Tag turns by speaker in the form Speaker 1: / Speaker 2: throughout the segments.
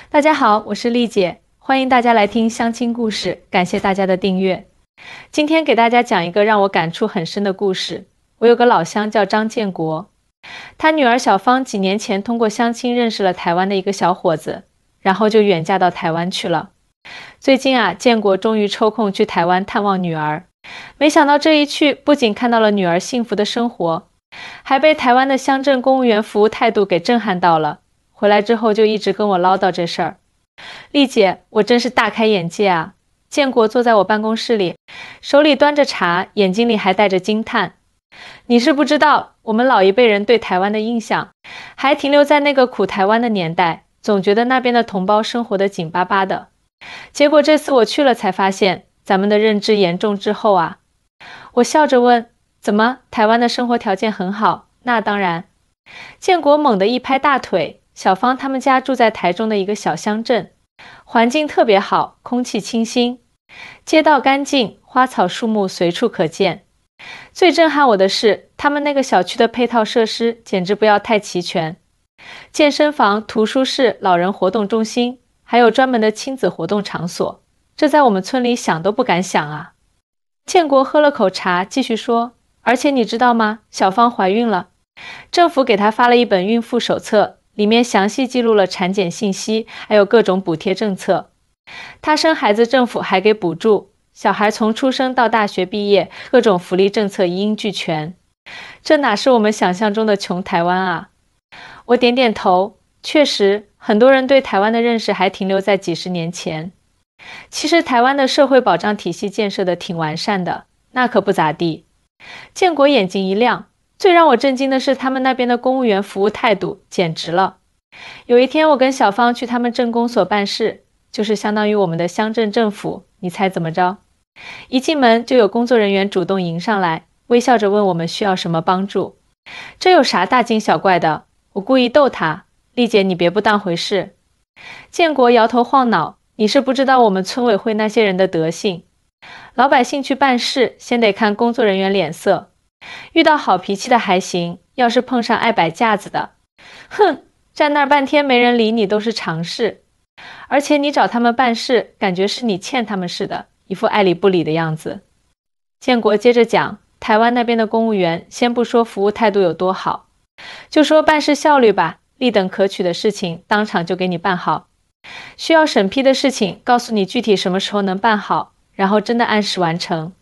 Speaker 1: 大家好，我是丽姐，欢迎大家来听相亲故事，感谢大家的订阅。今天给大家讲一个让我感触很深的故事。我有个老乡叫张建国，他女儿小芳几年前通过相亲认识了台湾的一个小伙子，然后就远嫁到台湾去了。最近建国终于抽空去台湾探望女儿，没想到这一去，不仅看到了女儿幸福的生活，还被台湾的乡镇公务员服务态度给震撼到了。回来之后就一直跟我唠叨这事儿。丽姐，我真是大开眼界啊！建国坐在我办公室里，手里端着茶，眼睛里还带着惊叹。你是不知道，我们老一辈人对台湾的印象，还停留在那个苦台湾的年代，总觉得那边的同胞生活得紧巴巴的。结果这次我去了才发现，咱们的认知严重滞后啊！我笑着问，怎么，台湾的生活条件很好？那当然。建国猛地一拍大腿，小芳他们家住在台中的一个小乡镇，环境特别好，空气清新，街道干净，花草树木随处可见。最震撼我的是，他们那个小区的配套设施简直不要太齐全，健身房、图书室、老人活动中心，还有专门的亲子活动场所，这在我们村里想都不敢想啊。建国喝了口茶，继续说，而且你知道吗？小芳怀孕了，政府给她发了一本孕妇手册，里面详细记录了产检信息，还有各种补贴政策。她生孩子政府还给补助，小孩从出生到大学毕业，各种福利政策一应俱全。这哪是我们想象中的穷台湾啊？我点点头，确实，很多人对台湾的认识还停留在几十年前。其实台湾的社会保障体系建设的挺完善的，那可不咋地。建国眼睛一亮，最让我震惊的是他们那边的公务员服务态度，简直了。有一天我跟小芳去他们镇公所办事，就是相当于我们的乡镇政府，你猜怎么着？一进门就有工作人员主动迎上来，微笑着问我们需要什么帮助。这有啥大惊小怪的？我故意逗他，丽姐你别不当回事。建国摇头晃脑，你是不知道我们村委会那些人的德性。老百姓去办事，先得看工作人员脸色，遇到好脾气的还行，要是碰上爱摆架子的，哼，站那儿半天没人理你都是常事。而且你找他们办事，感觉是你欠他们似的，一副爱理不理的样子。建国接着讲，台湾那边的公务员，先不说服务态度有多好，就说办事效率吧，立等可取的事情当场就给你办好，需要审批的事情告诉你具体什么时候能办好，然后真的按时完成。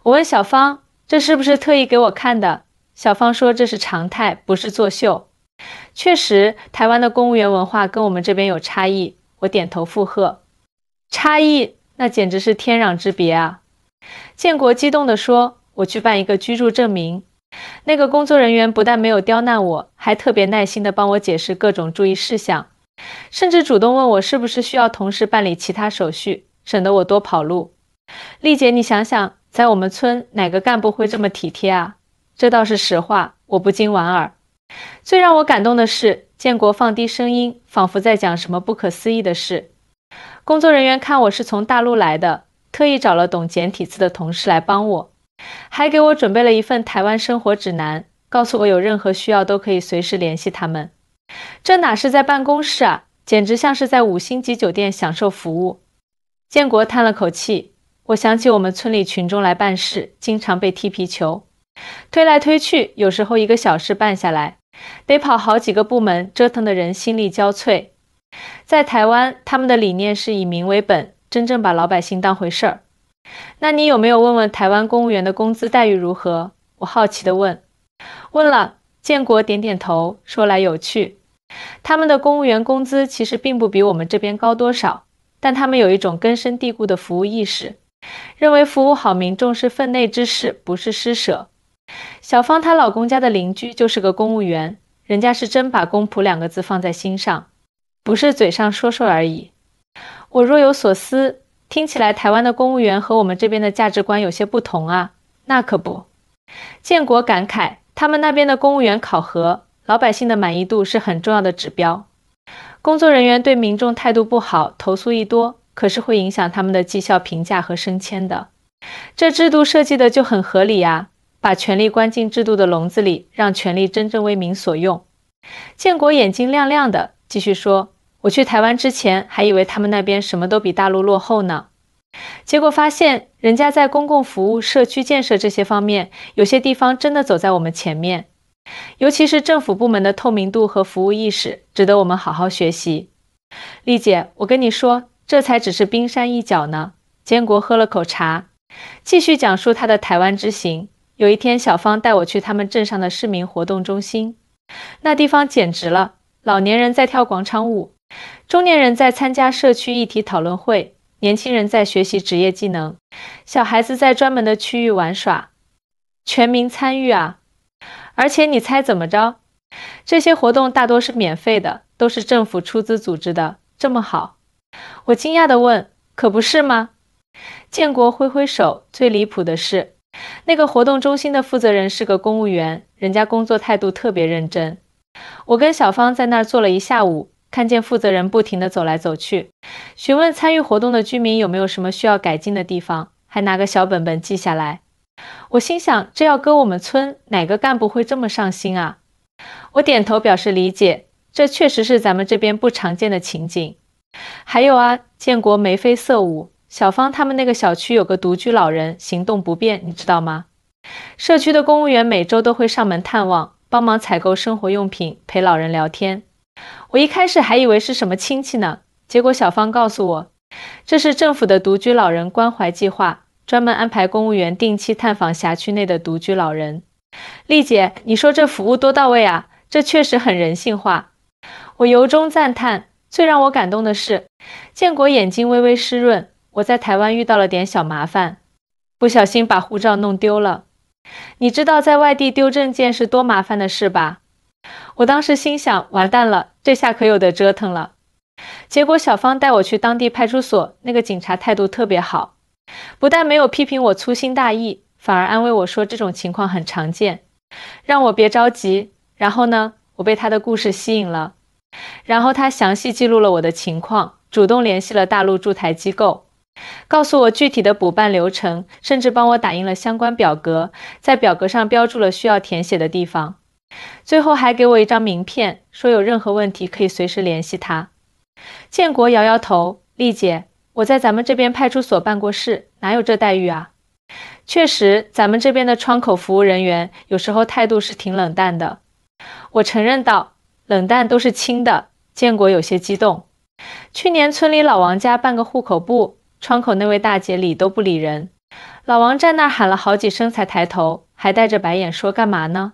Speaker 1: 我问小芳，这是不是特意给我看的？小芳说这是常态，不是作秀。确实，台湾的公务员文化跟我们这边有差异，我点头附和。差异？那简直是天壤之别啊！建国激动地说，我去办一个居住证明，那个工作人员不但没有刁难我，还特别耐心地帮我解释各种注意事项，甚至主动问我是不是需要同时办理其他手续，省得我多跑路。丽姐，你想想，在我们村哪个干部会这么体贴啊？这倒是实话，我不禁莞尔。最让我感动的是，建国放低声音，仿佛在讲什么不可思议的事。工作人员看我是从大陆来的，特意找了懂简体字的同事来帮我，还给我准备了一份台湾生活指南，告诉我有任何需要都可以随时联系他们。这哪是在办公室啊，简直像是在5星级酒店享受服务。建国叹了口气，我想起我们村里群众来办事，经常被踢皮球，推来推去，有时候1个小时办下来，得跑好几个部门，折腾的人心力交瘁。在台湾，他们的理念是以民为本，真正把老百姓当回事儿。那你有没有问问台湾公务员的工资待遇如何？我好奇地问。问了，建国点点头，说来有趣。他们的公务员工资其实并不比我们这边高多少，但他们有一种根深蒂固的服务意识，认为服务好民众是分内之事，不是施舍。小芳她老公家的邻居就是个公务员，人家是真把公仆2个字放在心上，不是嘴上说说而已。我若有所思，听起来台湾的公务员和我们这边的价值观有些不同啊。那可不。建国感慨，他们那边的公务员考核，老百姓的满意度是很重要的指标。工作人员对民众态度不好，投诉一多，可是会影响他们的绩效评价和升迁的。这制度设计的就很合理啊，把权力关进制度的笼子里，让权力真正为民所用。建国眼睛亮亮的，继续说，我去台湾之前还以为他们那边什么都比大陆落后呢，结果发现人家在公共服务、社区建设这些方面，有些地方真的走在我们前面。尤其是政府部门的透明度和服务意识，值得我们好好学习。丽姐，我跟你说，这才只是冰山一角呢。坚国喝了口茶，继续讲述他的台湾之行。有一天，小芳带我去他们镇上的市民活动中心，那地方简直了，老年人在跳广场舞，中年人在参加社区议题讨论会，年轻人在学习职业技能，小孩子在专门的区域玩耍，全民参与啊！而且你猜怎么着？这些活动大多是免费的，都是政府出资组织的，这么好。我惊讶地问，可不是吗？建国挥挥手，最离谱的是，那个活动中心的负责人是个公务员，人家工作态度特别认真。我跟小芳在那儿坐了一下午，看见负责人不停地走来走去，询问参与活动的居民有没有什么需要改进的地方，还拿个小本本记下来。我心想，这要搁我们村，哪个干部会这么上心啊？我点头表示理解，这确实是咱们这边不常见的情景。还有啊，建国眉飞色舞，小芳他们那个小区有个独居老人，行动不便，你知道吗？社区的公务员每周都会上门探望，帮忙采购生活用品，陪老人聊天。我一开始还以为是什么亲戚呢，结果小芳告诉我，这是政府的独居老人关怀计划，专门安排公务员定期探访辖区内的独居老人。丽姐，你说这服务多到位啊，这确实很人性化。我由衷赞叹，最让我感动的是，建国眼睛微微湿润，我在台湾遇到了点小麻烦，不小心把护照弄丢了。你知道在外地丢证件是多麻烦的事吧？我当时心想，完蛋了，这下可有的折腾了。结果小芳带我去当地派出所，那个警察态度特别好，不但没有批评我粗心大意，反而安慰我说这种情况很常见，让我别着急。然后呢，我被他的故事吸引了，然后他详细记录了我的情况，主动联系了大陆驻台机构，告诉我具体的补办流程，甚至帮我打印了相关表格，在表格上标注了需要填写的地方，最后还给我一张名片，说有任何问题可以随时联系他。建国摇摇头，丽姐，我在咱们这边派出所办过事，哪有这待遇啊？确实，咱们这边的窗口服务人员有时候态度是挺冷淡的。我承认道，冷淡都是轻的。建国有些激动。去年村里老王家办个户口簿，窗口那位大姐理都不理人，老王站那儿喊了好几声才抬头，还带着白眼说干嘛呢？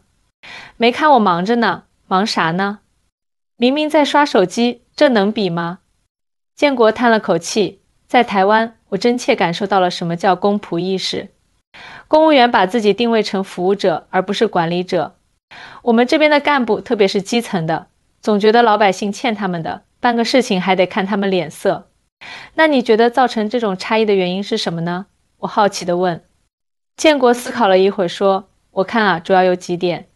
Speaker 1: 没看我忙着呢，忙啥呢？明明在刷手机，这能比吗？建国叹了口气，在台湾，我真切感受到了什么叫公仆意识。公务员把自己定位成服务者，而不是管理者。我们这边的干部，特别是基层的，总觉得老百姓欠他们的，办个事情还得看他们脸色。那你觉得造成这种差异的原因是什么呢？我好奇地问。建国思考了一会儿说，我看啊，主要有几点。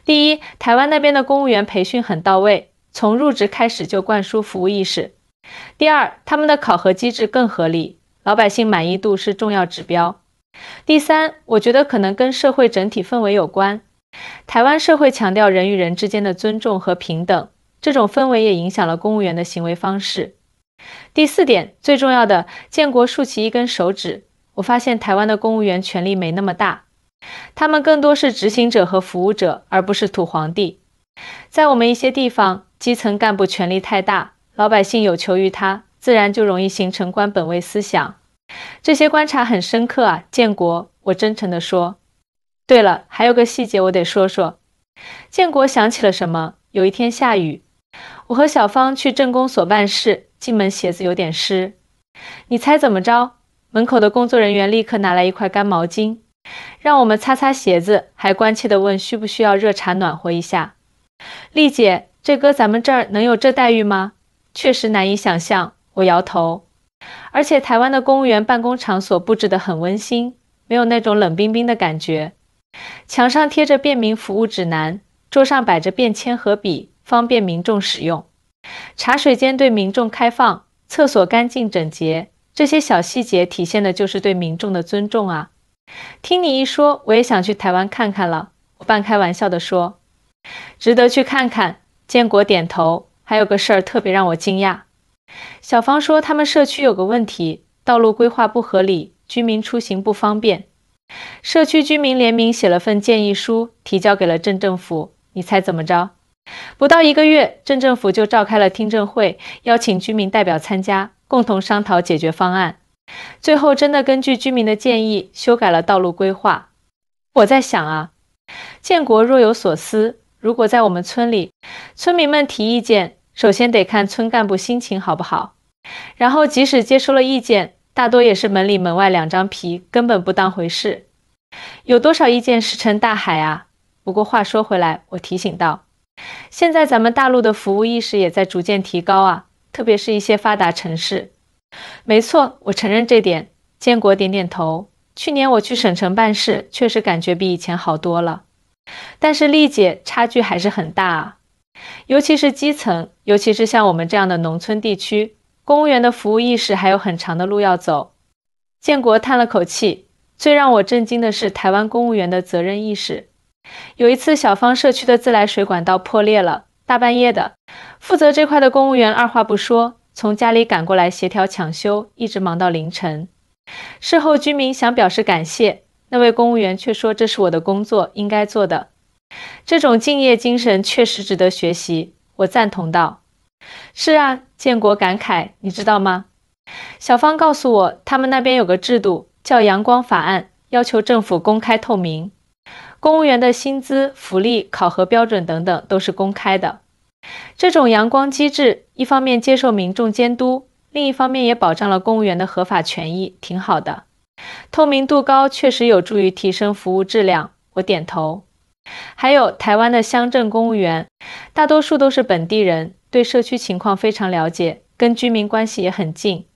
Speaker 1: 第一，台湾那边的公务员培训很到位，从入职开始就灌输服务意识。第二，他们的考核机制更合理，老百姓满意度是重要指标。第三，我觉得可能跟社会整体氛围有关。台湾社会强调人与人之间的尊重和平等，这种氛围也影响了公务员的行为方式。第四点，最重要的，建国竖起一根手指，我发现台湾的公务员权力没那么大，他们更多是执行者和服务者，而不是土皇帝。在我们一些地方，基层干部权力太大，老百姓有求于他，自然就容易形成官本位思想。这些观察很深刻啊，建国，我真诚地说。对了，还有个细节我得说说。建国想起了什么，有一天下雨，我和小芳去镇公所办事，进门鞋子有点湿。你猜怎么着？门口的工作人员立刻拿来一块干毛巾，让我们擦擦鞋子，还关切地问需不需要热茶暖和一下。丽姐，这搁咱们这儿能有这待遇吗？确实难以想象，我摇头。而且台湾的公务员办公场所布置得很温馨，没有那种冷冰冰的感觉。墙上贴着便民服务指南，桌上摆着便签和笔，方便民众使用。茶水间对民众开放，厕所干净整洁，这些小细节体现的就是对民众的尊重啊。听你一说，我也想去台湾看看了，我半开玩笑地说。值得去看看，建国点头，还有个事儿特别让我惊讶。小芳说他们社区有个问题，道路规划不合理，居民出行不方便。社区居民联名写了份建议书，提交给了镇政府。你猜怎么着？不到1个月，镇政府就召开了听证会，邀请居民代表参加，共同商讨解决方案。最后真的根据居民的建议修改了道路规划。我在想啊，建国若有所思，如果在我们村里，村民们提意见，首先得看村干部心情好不好，然后即使接收了意见，大多也是门里门外2张皮，根本不当回事。有多少意见石沉大海啊？不过话说回来，我提醒到，现在咱们大陆的服务意识也在逐渐提高啊，特别是一些发达城市。没错，我承认这点。建国点点头。去年我去省城办事，确实感觉比以前好多了。但是丽姐，差距还是很大啊。尤其是基层，尤其是像我们这样的农村地区，公务员的服务意识还有很长的路要走。建国叹了口气，最让我震惊的是台湾公务员的责任意识。有一次小芳社区的自来水管道破裂了，大半夜的，负责这块的公务员二话不说，从家里赶过来协调抢修，一直忙到凌晨。事后居民想表示感谢，那位公务员却说这是我的工作，应该做的。这种敬业精神确实值得学习，我赞同道。是啊，建国感慨，你知道吗？小芳告诉我，他们那边有个制度叫阳光法案，要求政府公开透明。公务员的薪资、福利、考核标准等等都是公开的。这种阳光机制，一方面接受民众监督，另一方面也保障了公务员的合法权益，挺好的。透明度高确实有助于提升服务质量，我点头。还有台湾的乡镇公务员，大多数都是本地人，对社区情况非常了解，跟居民关系也很近。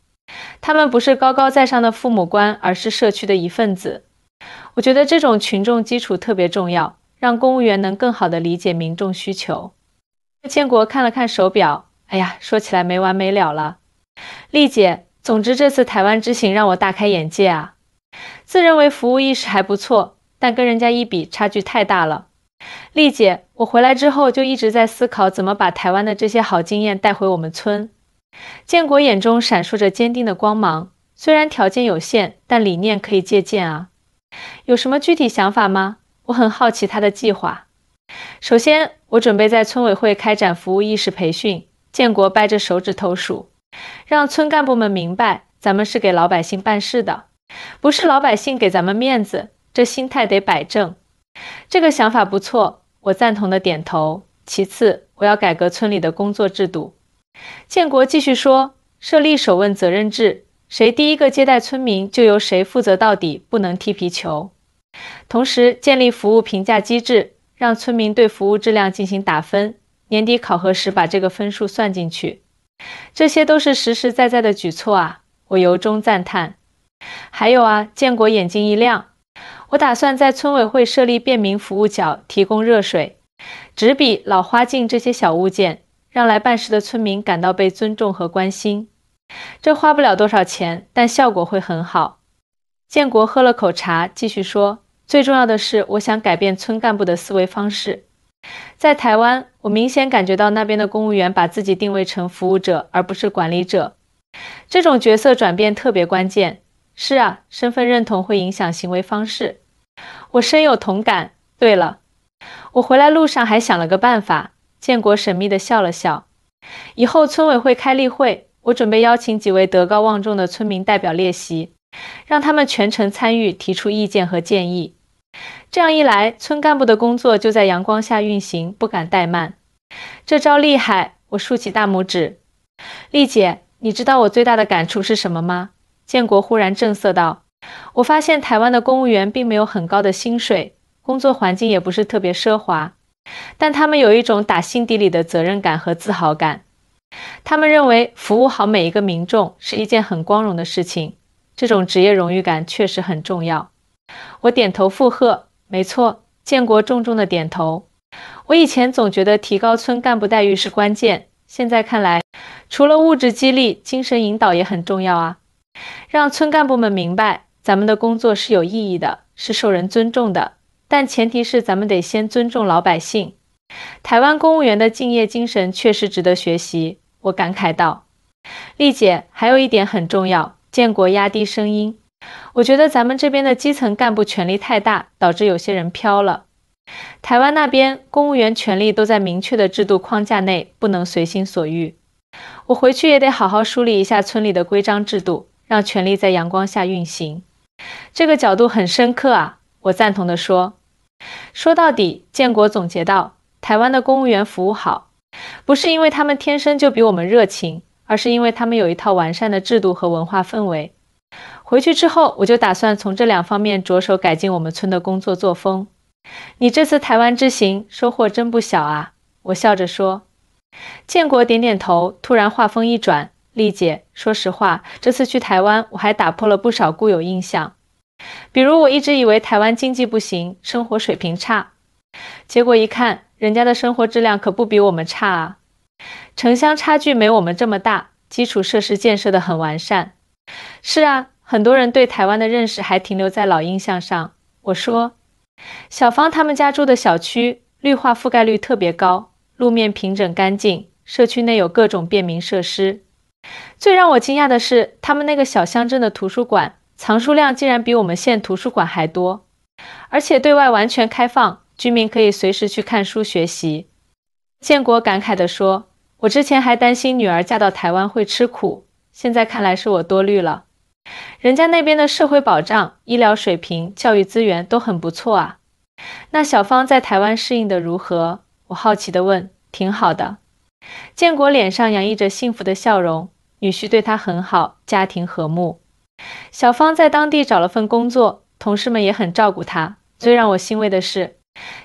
Speaker 1: 他们不是高高在上的父母官，而是社区的一份子。我觉得这种群众基础特别重要，让公务员能更好地理解民众需求。建国看了看手表，哎呀，说起来没完没了了。丽姐，总之这次台湾之行让我大开眼界啊。自认为服务意识还不错，但跟人家一比，差距太大了。丽姐，我回来之后就一直在思考怎么把台湾的这些好经验带回我们村。建国眼中闪烁着坚定的光芒，虽然条件有限，但理念可以借鉴啊。有什么具体想法吗？我很好奇他的计划。首先，我准备在村委会开展服务意识培训，建国掰着手指头数，让村干部们明白，咱们是给老百姓办事的，不是老百姓给咱们面子，这心态得摆正。这个想法不错，我赞同的点头。其次，我要改革村里的工作制度。建国继续说，设立首问责任制，谁第一个接待村民，就由谁负责到底，不能踢皮球。同时，建立服务评价机制，让村民对服务质量进行打分，年底考核时把这个分数算进去。这些都是实实在在的举措啊，我由衷赞叹。还有啊，建国眼睛一亮，我打算在村委会设立便民服务角，提供热水、纸笔、老花镜这些小物件，让来办事的村民感到被尊重和关心。这花不了多少钱，但效果会很好。建国喝了口茶，继续说，最重要的是，我想改变村干部的思维方式。在台湾，我明显感觉到那边的公务员把自己定位成服务者，而不是管理者。这种角色转变特别关键。是啊，身份认同会影响行为方式。我深有同感。对了，我回来路上还想了个办法。建国神秘地笑了笑。以后村委会开例会，我准备邀请几位德高望重的村民代表列席，让他们全程参与，提出意见和建议。这样一来，村干部的工作就在阳光下运行，不敢怠慢。这招厉害，我竖起大拇指。丽姐，你知道我最大的感触是什么吗？建国忽然正色道，我发现台湾的公务员并没有很高的薪水，工作环境也不是特别奢华，但他们有一种打心底里的责任感和自豪感。他们认为服务好每一个民众是一件很光荣的事情，这种职业荣誉感确实很重要。我点头附和，没错。建国重重的点头。我以前总觉得提高村干部待遇是关键，现在看来，除了物质激励，精神引导也很重要啊。让村干部们明白，咱们的工作是有意义的，是受人尊重的，但前提是咱们得先尊重老百姓。台湾公务员的敬业精神确实值得学习，我感慨道。丽姐，还有一点很重要，建国压低声音。我觉得咱们这边的基层干部权力太大，导致有些人飘了。台湾那边公务员权力都在明确的制度框架内，不能随心所欲。我回去也得好好梳理一下村里的规章制度，让权力在阳光下运行。这个角度很深刻啊，我赞同地说。说到底，建国总结道，台湾的公务员服务好，不是因为他们天生就比我们热情，而是因为他们有一套完善的制度和文化氛围。回去之后，我就打算从这两方面着手改进我们村的工作作风。你这次台湾之行收获真不小啊，我笑着说。建国点点头，突然话锋一转，丽姐，说实话，这次去台湾我还打破了不少固有印象。比如我一直以为台湾经济不行，生活水平差，结果一看，人家的生活质量可不比我们差啊。城乡差距没我们这么大，基础设施建设得很完善。是啊，很多人对台湾的认识还停留在老印象上。我说，小芳他们家住的小区绿化覆盖率特别高，路面平整干净，社区内有各种便民设施。最让我惊讶的是，他们那个小乡镇的图书馆藏书量竟然比我们县图书馆还多，而且对外完全开放，居民可以随时去看书学习。建国感慨地说，我之前还担心女儿嫁到台湾会吃苦，现在看来是我多虑了。人家那边的社会保障、医疗水平、教育资源都很不错啊。那小芳在台湾适应得如何？我好奇地问。挺好的。建国脸上洋溢着幸福的笑容，女婿对她很好，家庭和睦。小芳在当地找了份工作，同事们也很照顾她。最让我欣慰的是，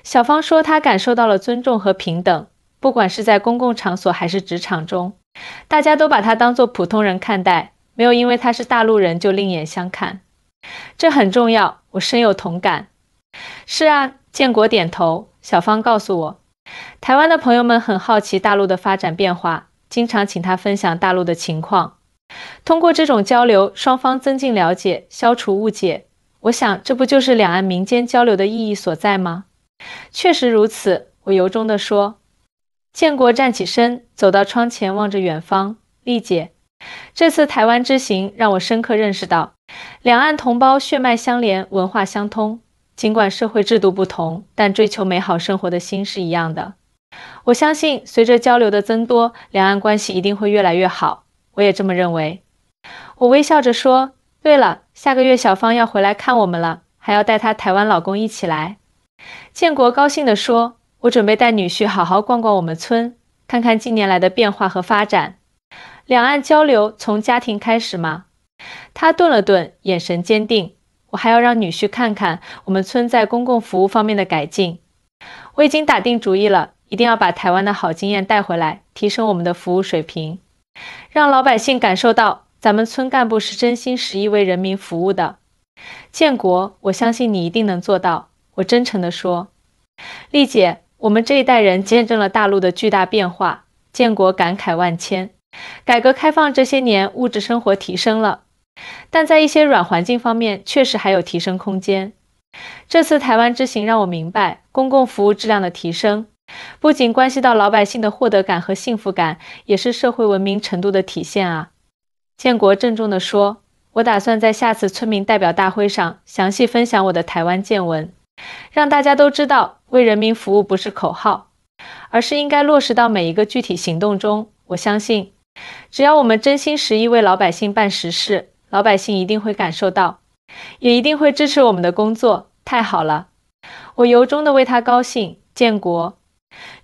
Speaker 1: 小芳说她感受到了尊重和平等，不管是在公共场所还是职场中，大家都把她当作普通人看待，没有因为她是大陆人就另眼相看。这很重要，我深有同感。是啊，建国点头。小芳告诉我，台湾的朋友们很好奇大陆的发展变化，经常请她分享大陆的情况。通过这种交流，双方增进了解，消除误解。我想，这不就是两岸民间交流的意义所在吗？确实如此，我由衷地说。建国站起身，走到窗前，望着远方。丽姐，这次台湾之行让我深刻认识到，两岸同胞血脉相连，文化相通。尽管社会制度不同，但追求美好生活的心是一样的。我相信，随着交流的增多，两岸关系一定会越来越好。我也这么认为。我微笑着说，对了，下个月小芳要回来看我们了，还要带她台湾老公一起来。建国高兴地说，我准备带女婿好好逛逛我们村，看看近年来的变化和发展。两岸交流从家庭开始嘛。他顿了顿，眼神坚定。我还要让女婿看看我们村在公共服务方面的改进。我已经打定主意了，一定要把台湾的好经验带回来，提升我们的服务水平，让老百姓感受到咱们村干部是真心实意为人民服务的。建国，我相信你一定能做到，我真诚地说。丽姐，我们这一代人见证了大陆的巨大变化。建国感慨万千。改革开放这些年，物质生活提升了，但在一些软环境方面确实还有提升空间。这次台湾之行让我明白，公共服务质量的提升不仅关系到老百姓的获得感和幸福感，也是社会文明程度的体现啊。建国郑重地说，我打算在下次村民代表大会上详细分享我的台湾见闻，让大家都知道为人民服务不是口号，而是应该落实到每一个具体行动中。我相信，只要我们真心实意为老百姓办实事，老百姓一定会感受到，也一定会支持我们的工作。太好了，我由衷地为他高兴。建国，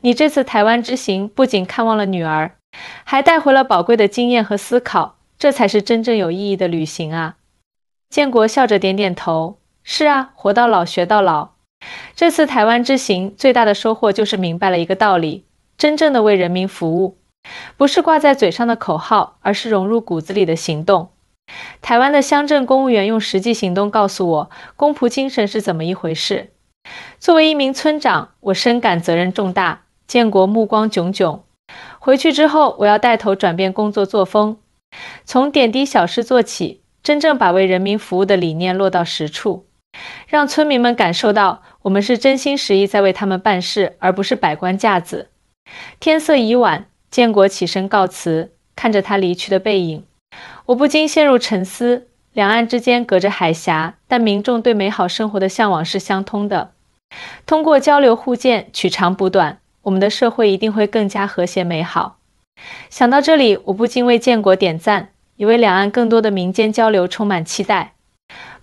Speaker 1: 你这次台湾之行不仅看望了女儿，还带回了宝贵的经验和思考，这才是真正有意义的旅行啊。建国笑着点点头，是啊，活到老学到老。这次台湾之行最大的收获就是明白了一个道理，真正的为人民服务，不是挂在嘴上的口号，而是融入骨子里的行动。台湾的乡镇公务员用实际行动告诉我，公仆精神是怎么一回事。作为一名村长，我深感责任重大。建国目光炯炯。回去之后，我要带头转变工作作风，从点滴小事做起，真正把为人民服务的理念落到实处，让村民们感受到我们是真心实意在为他们办事，而不是摆官架子。天色已晚，建国起身告辞，看着他离去的背影，我不禁陷入沉思。两岸之间隔着海峡，但民众对美好生活的向往是相通的。通过交流互鉴，取长补短，我们的社会一定会更加和谐美好。想到这里，我不禁为建国点赞，也为两岸更多的民间交流充满期待。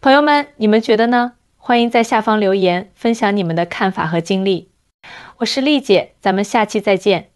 Speaker 1: 朋友们，你们觉得呢？欢迎在下方留言，分享你们的看法和经历。我是丽姐，咱们下期再见。